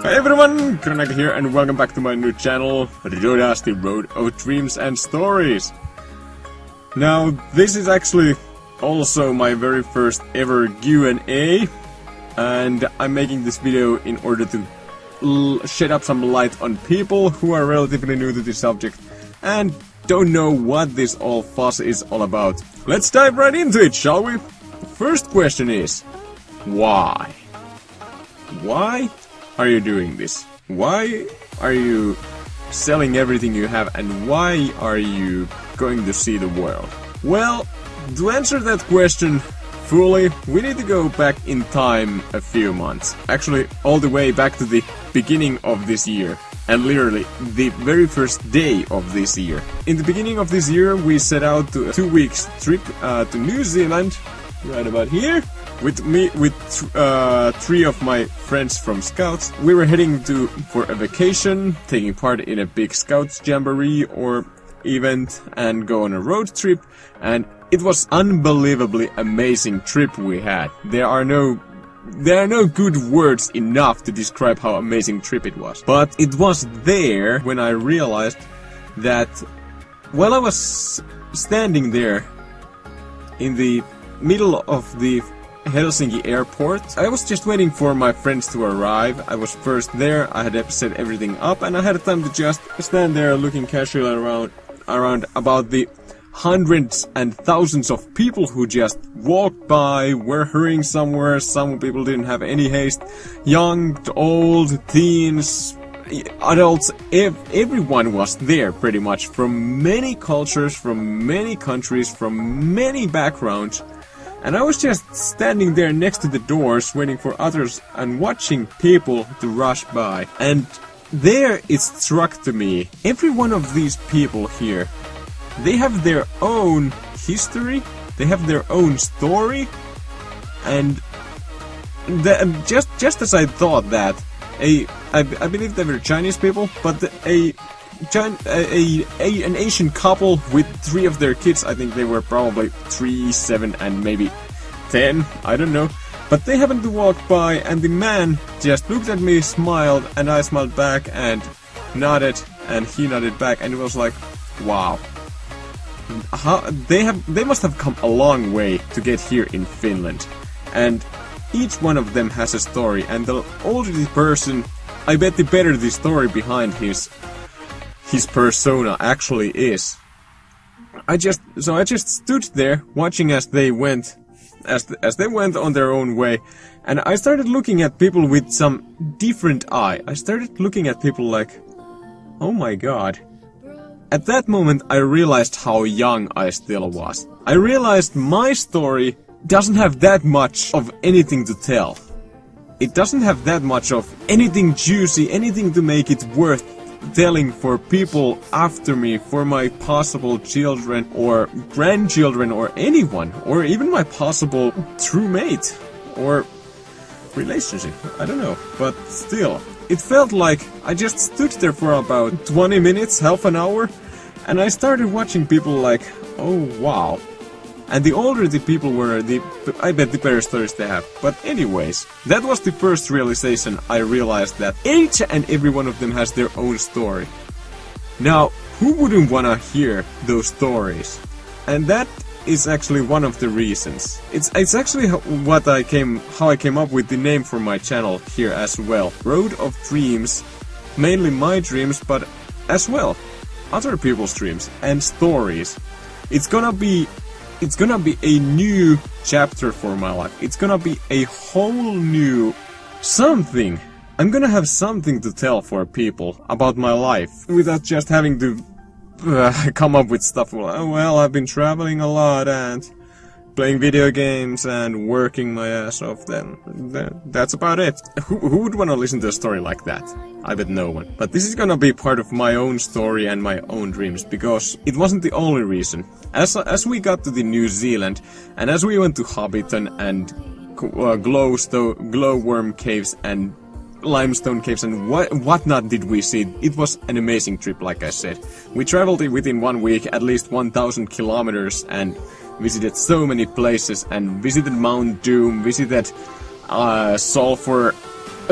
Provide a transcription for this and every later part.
Hi everyone, Kronak here and welcome back to my new channel, RODAS, the Road of Dreams and Stories. Now, this is actually also my very first ever Q&A, and I'm making this video in order to shed up some light on people who are relatively new to this subject and don't know what this all fuss is all about. Let's dive right into it, shall we? The first question is, why? Why are you doing this? Why are you selling everything you have, and why are you going to see the world? Well, to answer that question fully, we need to go back in time a few months. Actually, all the way back to the beginning of this year. And literally, the very first day of this year. In the beginning of this year, we set out to a 2 weeks trip to New Zealand, right about here. With three of my friends from Scouts. We were heading for a vacation, taking part in a big Scouts jamboree or event and go on a road trip, and it was unbelievably amazing trip we had. There are no good words enough to describe how amazing trip it was. But it was there when I realized that while I was standing there in the middle of the Helsinki airport, I was just waiting for my friends to arrive. I was first there, I had set everything up, and I had time to just stand there looking casually around about the hundreds and thousands of people who just walked by, were hurrying somewhere. Some people didn't have any haste. Young, old, teens, adults, everyone was there pretty much, from many cultures, from many countries, from many backgrounds. And I was just standing there next to the doors, waiting for others and watching people to rush by. And there it struck to me, every one of these people here, they have their own history, they have their own story, and just as I thought that, I believe they were Chinese people, but an Asian couple with 3 of their kids, I think they were probably 3, 7 and maybe 10, I don't know. But they happened to walk by, and the man just looked at me, smiled, and I smiled back and nodded, and he nodded back, and it was like, wow. They must have come a long way to get here in Finland. And each one of them has a story, and the older the person, I bet the better the story behind his persona actually is. I just stood there watching as they went on their own way, and I started looking at people with some different eye. I started looking at people like, oh my god. At that moment I realized how young I still was. I realized my story doesn't have that much of anything to tell. It doesn't have that much of anything juicy, anything to make it worth telling for people after me, for my possible children or grandchildren or anyone, or even my possible true mate or relationship. I don't know, but still, it felt like I just stood there for about 20 minutes, half an hour, and I started watching people like, oh wow. And the older the people were, I bet the better stories they have. But anyways, that was the first realization. I realized that each and every one of them has their own story. Now, who wouldn't wanna hear those stories? And that is actually one of the reasons. It's actually how I came up with the name for my channel here as well. Road of Dreams, mainly my dreams, but as well other people's dreams and stories. It's gonna be a new chapter for my life. It's gonna be a whole new something. I'm gonna have something to tell for people about my life without just having to come up with stuff. Well, I've been traveling a lot and playing video games and working my ass off. Then that's about it. Who would want to listen to a story like that? I bet no one. But this is gonna be part of my own story and my own dreams, because it wasn't the only reason. As we got to the New Zealand, and as we went to Hobbiton and glowworm caves and limestone caves and whatnot did we see, it was an amazing trip, like I said. We traveled within 1 week at least 1,000 kilometers and visited so many places, and visited Mount Doom, visited Sulphur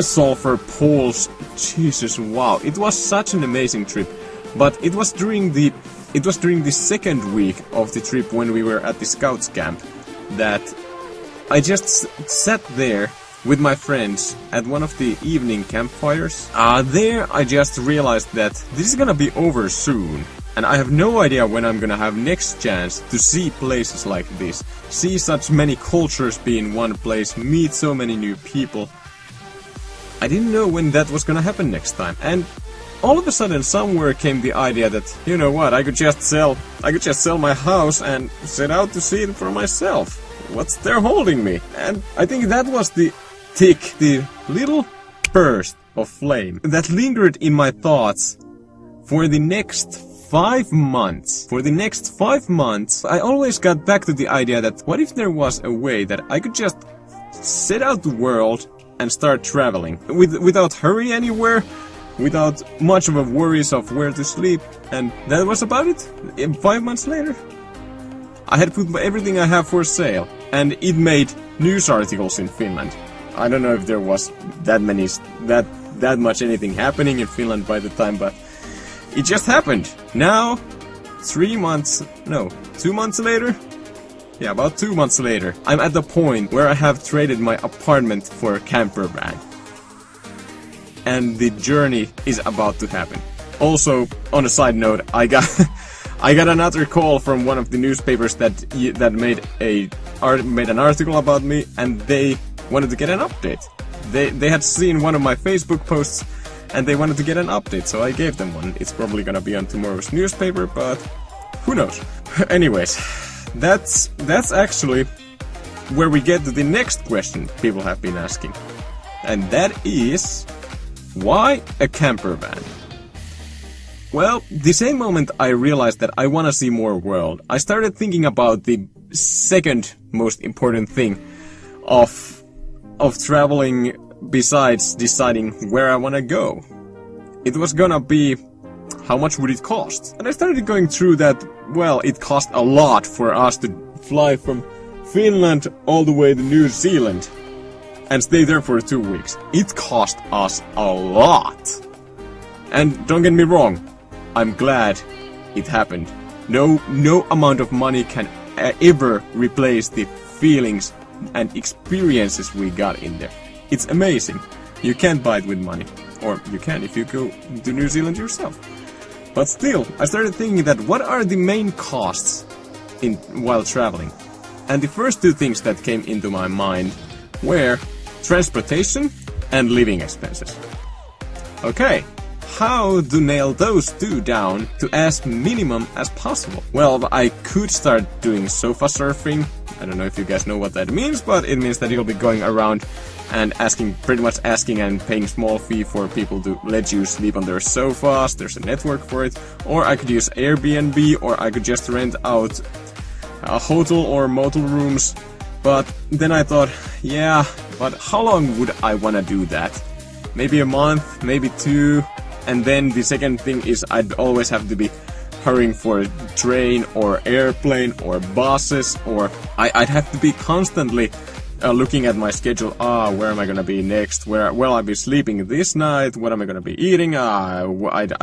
sulfur poles. Jesus, wow. It was such an amazing trip. But it was during the second week of the trip when we were at the Scouts camp that I just sat there with my friends at one of the evening campfires. There I just realized that this is gonna be over soon. And I have no idea when I'm gonna have next chance to see places like this. See such many cultures be in one place, meet so many new people. I didn't know when that was gonna happen next time. And all of a sudden somewhere came the idea that, you know what, I could just sell my house and set out to see it for myself. What's there holding me? And I think that was the little burst of flame that lingered in my thoughts for the next 5 months. For the next 5 months, I always got back to the idea that what if there was a way that I could just set out the world and start traveling without hurry anywhere, without much of a worries of where to sleep, and that was about it. 5 months later, I had put everything I have for sale, and it made news articles in Finland. I don't know if there was that much anything happening in Finland by the time, but it just happened. Now, 2 months later? Yeah, about 2 months later, I'm at the point where I have traded my apartment for a camper van. And the journey is about to happen. Also, on a side note, I got another call from one of the newspapers that made an article about me, and they wanted to get an update. They had seen one of my Facebook posts, and they wanted to get an update, so I gave them one. It's probably gonna be on tomorrow's newspaper, but who knows? Anyways, that's actually where we get to the next question people have been asking, and that is, why a camper van? Well, the same moment I realized that I want to see more world, I started thinking about the second most important thing of traveling besides deciding where I want to go. It was gonna be, how much would it cost? And I started going through that, well, it cost a lot for us to fly from Finland all the way to New Zealand and stay there for 2 weeks. It cost us a lot. And don't get me wrong, I'm glad it happened. No amount of money can ever replace the feelings and experiences we got in there. It's amazing. You can't buy it with money. Or you can if you go to New Zealand yourself. But still, I started thinking that what are the main costs while traveling? And the first two things that came into my mind were transportation and living expenses. Okay, how to nail those two down to as minimum as possible? Well, I could start doing sofa surfing. I don't know if you guys know what that means, but it means that you'll be going around and pretty much asking and paying small fee for people to let you sleep on their sofas. There's a network for it. Or I could use Airbnb, or I could just rent out a hotel or motel rooms. But then I thought, yeah, but how long would I want to do that? Maybe a month, maybe 2. And then the second thing is I'd always have to be hurrying for a train or airplane or buses, or I'd have to be constantly looking at my schedule. Where am I gonna be next? Where will I be sleeping this night? What am I gonna be eating? I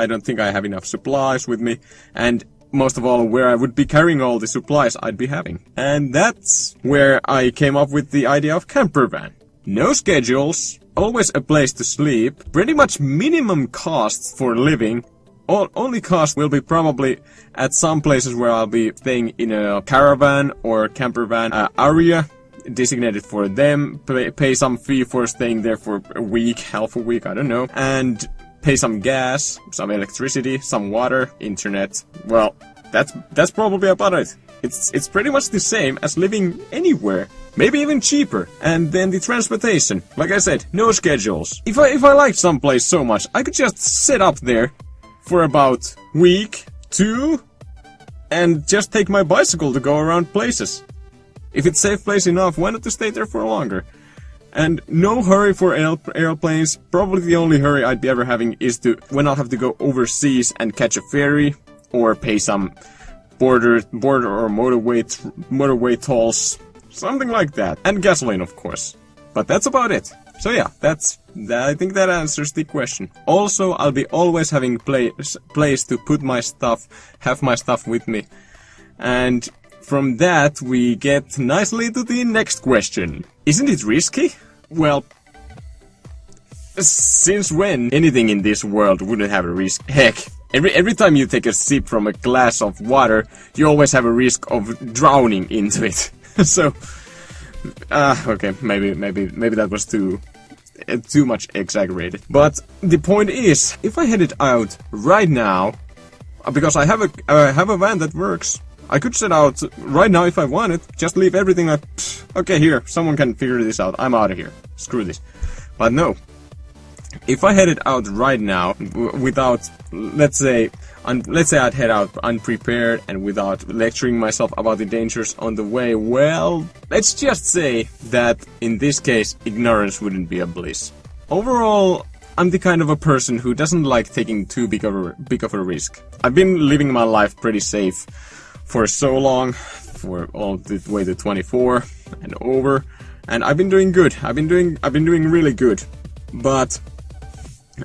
don't think I have enough supplies with me. And most of all, where I would be carrying all the supplies I'd be having. And that's where I came up with the idea of camper van. No schedules, always a place to sleep, pretty much minimum costs for living. Only cost will be probably at some places where I'll be staying in a caravan or camper van area designated for them, pay some fee for staying there for a week, half a week, I don't know, and pay some gas, some electricity, some water, internet. Well, that's probably about it. It's pretty much the same as living anywhere, maybe even cheaper. And then the transportation, like I said, no schedules. If I liked some place so much, I could just sit up there for about week, 2, and just take my bicycle to go around places. If it's safe place enough, why not to stay there for longer? And no hurry for airplanes. Probably the only hurry I'd be ever having is when I'll have to go overseas and catch a ferry, or pay some border or motorway tolls, something like that. And gasoline, of course. But that's about it. So yeah, I think that answers the question. Also, I'll be always having place to put my stuff, have my stuff with me. And from that, we get nicely to the next question. Isn't it risky? Well, since when anything in this world wouldn't have a risk? Heck, every time you take a sip from a glass of water, you always have a risk of drowning into it. So, okay, maybe that was too much exaggerated. But the point is, if I headed out right now, because I have a van that works, I could set out right now if I wanted. Just leave everything like, okay, here, someone can figure this out. I'm out of here. Screw this. But no. If I headed out right now without, let's say I'd head out unprepared and without lecturing myself about the dangers on the way, well, let's just say that in this case, ignorance wouldn't be a bliss. Overall, I'm the kind of a person who doesn't like taking too big of a risk. I've been living my life pretty safe for so long, for all the way to 24 and over, and I've been doing good. I've been doing really good. But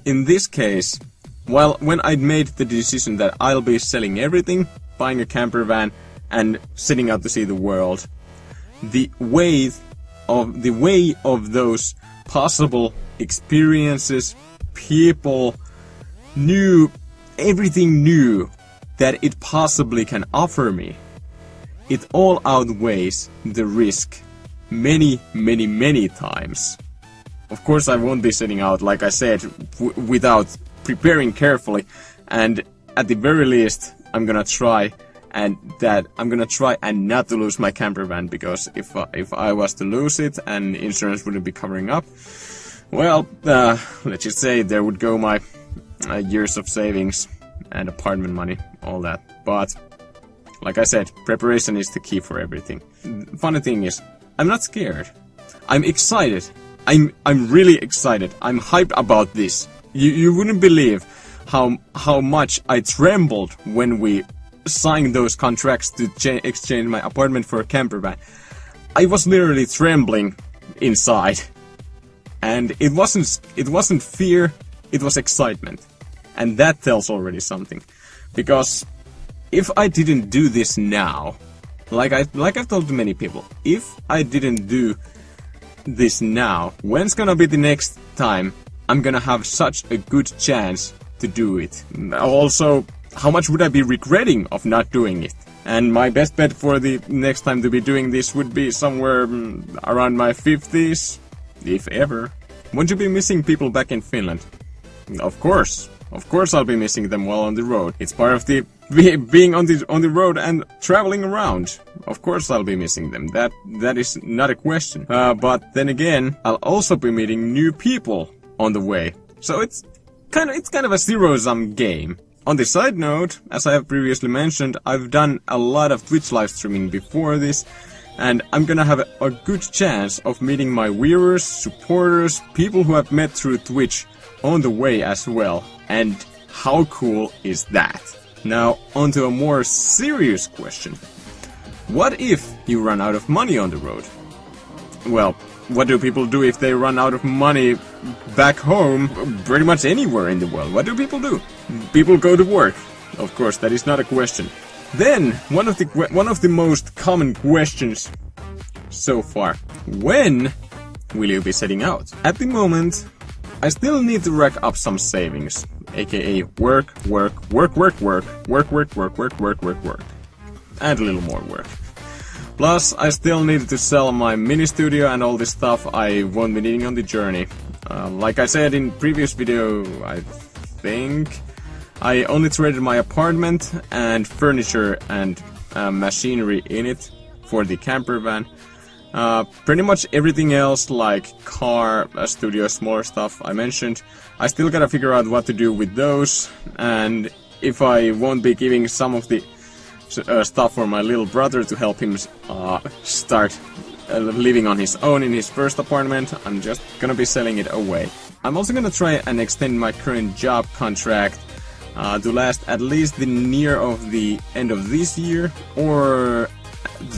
in this case, well, when I'd made the decision that I'll be selling everything, buying a camper van, and setting out to see the world, the way of those possible experiences, people, everything new that it possibly can offer me, it all outweighs the risk many, many, many times. Of course, I won't be setting out, like I said, without preparing carefully, and at the very least, I'm gonna try and not to lose my camper van, because if I was to lose it and insurance wouldn't be covering up, well, let's just say there would go my years of savings and apartment money, all that. But like I said, preparation is the key for everything. Funny thing is, I'm not scared. I'm excited. I'm really excited. I'm hyped about this. You wouldn't believe how much I trembled when we signed those contracts to exchange my apartment for a camper van. I was literally trembling inside. And it wasn't fear, it was excitement. And that tells already something. Because if I didn't do this now, like I've told many people, if I didn't do this now, when's gonna be the next time I'm gonna have such a good chance to do it? Also, how much would I be regretting of not doing it? And my best bet for the next time to be doing this would be somewhere around my 50s, if ever. Won't you be missing people back in Finland? Of course I'll be missing them while on the road. It's part of the being on the road and traveling around. Of course I'll be missing them. That is not a question. But then again, I'll also be meeting new people on the way. So it's kind of a zero-sum game. On the side note, as I have previously mentioned, I've done a lot of Twitch live streaming before this, and I'm gonna have a good chance of meeting my viewers, supporters, people who I've met through Twitch on the way as well. And how cool is that? Now, onto a more serious question. What if you run out of money on the road? Well, what do people do if they run out of money back home, pretty much anywhere in the world? What do people do? People go to work. Of course, that is not a question. Then, one of the most common questions so far. When will you be setting out? At the moment, I still need to rack up some savings, aka work, and a little more work. Plus, I still need to sell my mini studio and all this stuff I won't be needing on the journey. Like I said in previous video, I think I only traded my apartment and furniture and machinery in it for the camper van. Pretty much everything else, like car, studio, smaller stuff I mentioned, I still gotta figure out what to do with those, and if I won't be giving some of the stuff for my little brother to help him start living on his own in his first apartment, I'm just gonna be selling it away. I'm also gonna try and extend my current job contract to last at least the near of the end of this year or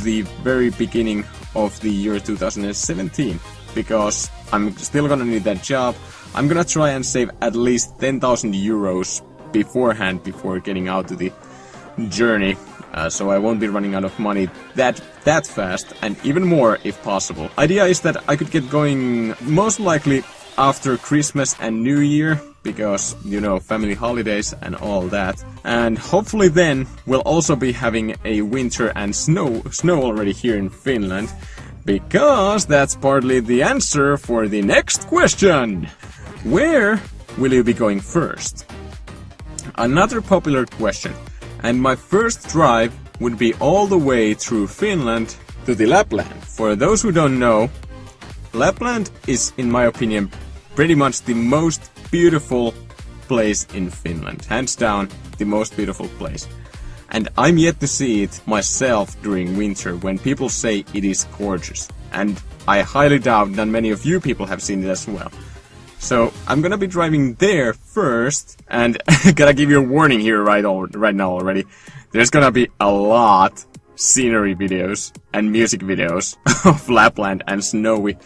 the very beginning of the year 2017, because I'm still gonna need that job. I'm gonna try and save at least 10,000 euros beforehand before getting out to the journey. So I won't be running out of money that fast, and even more if possible. Idea is that I could get going most likely after Christmas and New Year, because, you know, family holidays and all that. And hopefully then we'll also be having a winter and snow already here in Finland, because that's partly the answer for the next question. Where will you be going first? Another popular question. And my first drive would be all the way through Finland to the Lapland. For those who don't know, Lapland is, in my opinion, pretty much the most beautiful place in Finland. Hands down, the most beautiful place. And I'm yet to see it myself during winter, when people say it is gorgeous. And I highly doubt that many of you people have seen it as well. So I'm gonna be driving there first, and gotta give you a warning here right now already. There's gonna be a lot scenery videos and music videos of Lapland and snowy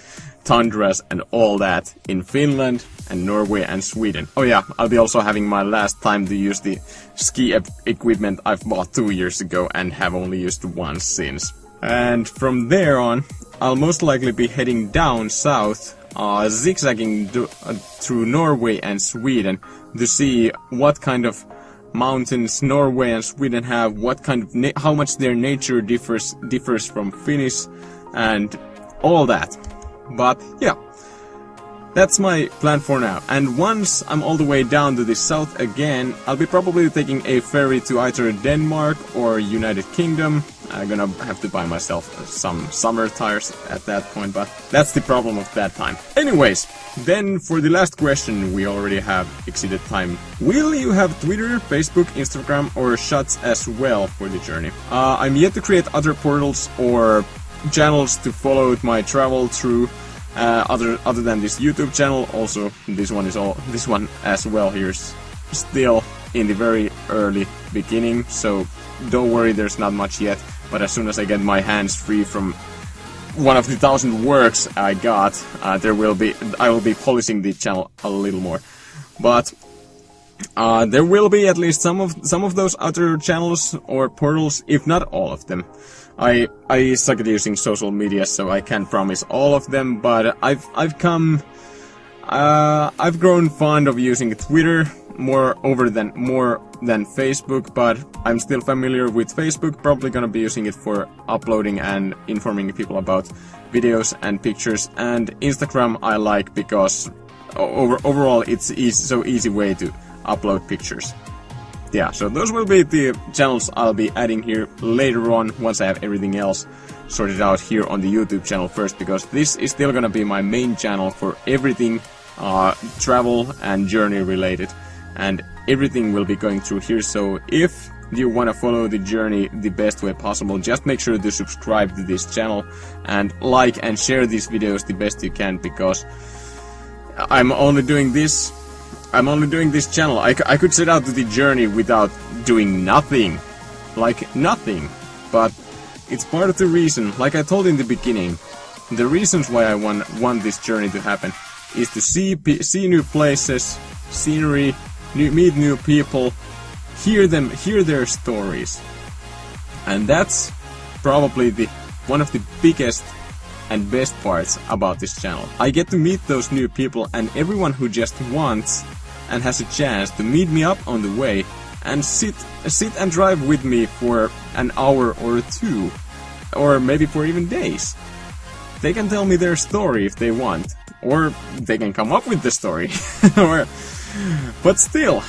tundras and all that in Finland and Norway and Sweden. Oh yeah, I'll be also having my last time to use the ski equipment I've bought 2 years ago and have only used once since. And from there on, I'll most likely be heading down south, zigzagging through Norway and Sweden to see what kind of mountains Norway and Sweden have, what kind of how much their nature differs from Finnish, and all that. But yeah, that's my plan for now. And once I'm all the way down to the south again, I'll be probably taking a ferry to either Denmark or United Kingdom. I'm gonna have to buy myself some summer tires at that point, but that's the problem of that time. Anyways, then for the last question, we already have exceeded time. Will you have Twitter, Facebook, Instagram, or shots as well for the journey? I'm yet to create other portals or channels to follow my travel through, other than this YouTube channel. Also, this one as well here's still in the very early beginning, so don't worry, there's not much yet. But as soon as I get my hands free from one of the 1,000 works I got, I will be polishing the channel a little more. But there will be at least some of those other channels or portals, if not all of them. I suck at using social media, so I can't promise all of them. But I've grown fond of using Twitter more than Facebook, but I'm still familiar with Facebook. Probably gonna be using it for uploading and informing people about videos and pictures. And Instagram I like because overall it's so easy way to upload pictures. Yeah, so those will be the channels I'll be adding here later on, once I have everything else sorted out here on the YouTube channel first, because this is still gonna be my main channel for everything travel and journey related, and everything will be going through here. So if you want to follow the journey the best way possible, just make sure to subscribe to this channel and like and share these videos the best you can, because I'm only doing this channel. I could set out to the journey without doing nothing, like nothing, but it's part of the reason, like I told in the beginning, the reasons why I want this journey to happen is to see new places, scenery, meet new people, hear their stories. And that's probably one of the biggest and best parts about this channel. I get to meet those new people, and everyone who just wants and has a chance to meet me up on the way and sit and drive with me for an hour or two, or maybe for even days. They can tell me their story if they want, or they can come up with the story. But still,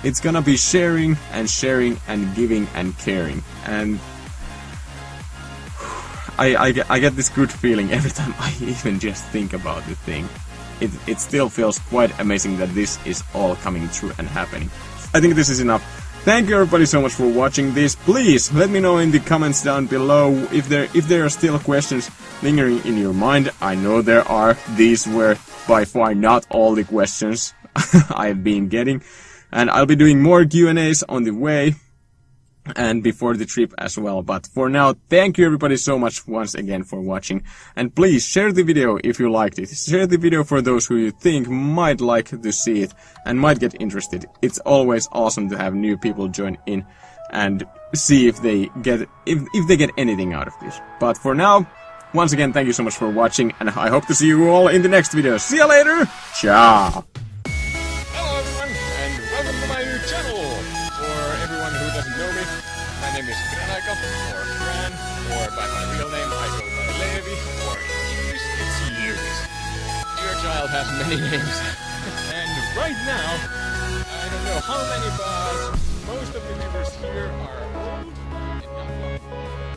it's gonna be sharing and giving and caring. And I get this good feeling every time I even just think about the thing. It still feels quite amazing that this is all coming true and happening. I think this is enough. Thank you everybody so much for watching this. Please let me know in the comments down below if there are still questions lingering in your mind. I know there are. These were by far not all the questions I've been getting. And I'll be doing more Q&As on the way. and before the trip as well. But for now, thank you everybody so much once again for watching. And please share the video if you liked it. Share the video for those who you think might like to see it and might get interested. It's always awesome to have new people join in and see if they get anything out of this. But for now, once again, thank you so much for watching, and I hope to see you all in the next video. See you later! Ciao! Hello everyone, and welcome to my new channel! For everyone who doesn't know me, my name is Granaika, or Gran, or by my real name I go by Levi, or in English it's Lewis. Your child has many names. And right now, I don't know how many, but most of the viewers here are old and young.